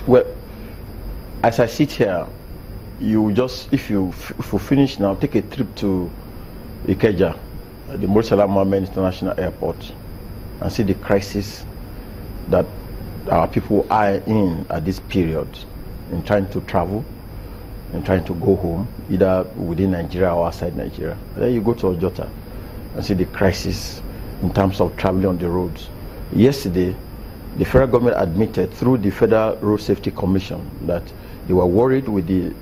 Well, as I sit here, you just, if you finish now, take a trip to Ikeja, the Murtala Mohammed International Airport, and see the crisis that our people are in at this period in trying to travel and trying to go home, either within Nigeria or outside Nigeria. Then you go to Ojota and see the crisis in terms of traveling on the roads. Yesterday, the federal government admitted through the Federal Road Safety Commission that they were worried with the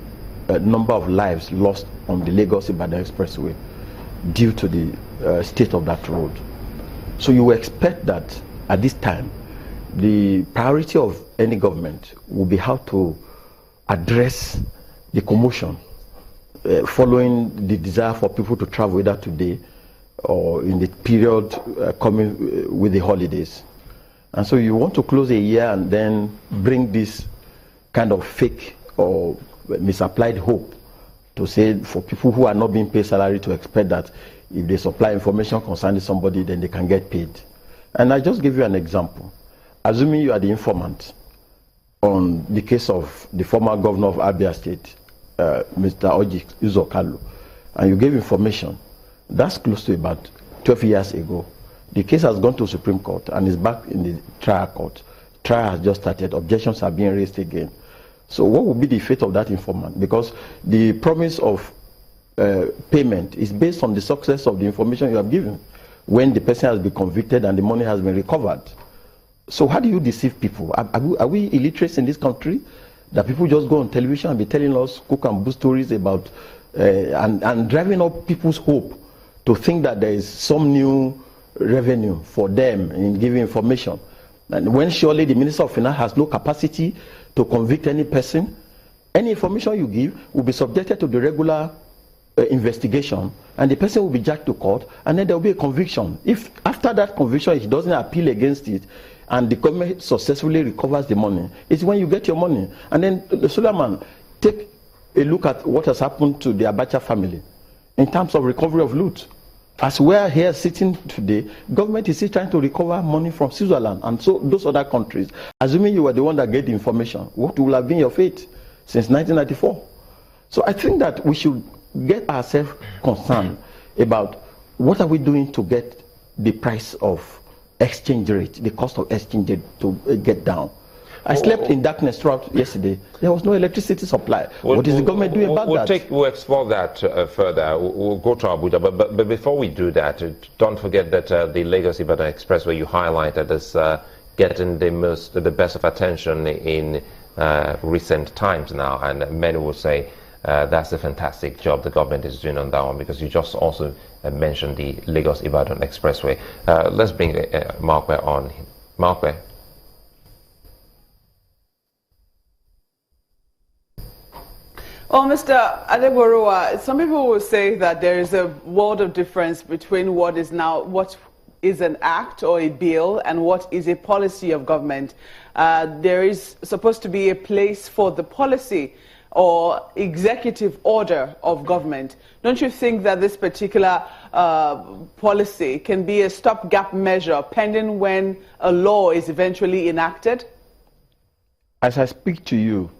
number of lives lost on the Lagos-Ibadan Expressway due to the state of that road. So you expect that at this time, the priority of any government will be how to address the commotion following the desire for people to travel either today or in the period coming with the holidays. And so you want to close a year and then bring this kind of fake or misapplied hope to say for people who are not being paid salary to expect that if they supply information concerning somebody, then they can get paid. And I just give you an example. Assuming you are the informant on the case of the former governor of Abia State, Mr. Orji Kalu, and you gave information, that's close to about 12 years ago. The case has gone to Supreme Court and is back in the trial court. Trial has just started. Objections are being raised again. So what will be the fate of that informant? Because the promise of payment is based on the success of the information you have given when the person has been convicted and the money has been recovered. So how do you deceive people? Are we illiterate in this country? That people just go on television and be telling us cook and boo stories about and driving up people's hope to think that there is some new revenue for them in giving information. And when surely the Minister of Finance has no capacity to convict any person, any information you give will be subjected to the regular investigation, and the person will be dragged to court, and then there will be a conviction. If after that conviction he doesn't appeal against it, and the government successfully recovers the money, it's when you get your money. And then, Suleiman, take a look at what has happened to the Abacha family in terms of recovery of loot. As we are here sitting today, government is still trying to recover money from Switzerland and so those other countries. Assuming you were the one that gave the information, what will have been your fate since 1994? So I think that we should get ourselves concerned about what are we doing to get the price of exchange rate, the cost of exchange rate to get down. I slept in darkness throughout yesterday. There was no electricity supply. What is the government doing about that? We'll explore that further. We'll go to Abuja. But before we do that, don't forget that the Lagos-Ibadan Expressway you highlighted is getting the best of attention in recent times now. And many will say that's a fantastic job the government is doing on that one, because you just also mentioned the Lagos-Ibadan Expressway. Let's bring Markwe on. Markwe. Well, Mr. Adegoruwa, some people will say that there is a world of difference between what is an act or a bill and what is a policy of government. There is supposed to be a place for the policy or executive order of government. Don't you think that this particular policy can be a stopgap measure pending when a law is eventually enacted? As I speak to you,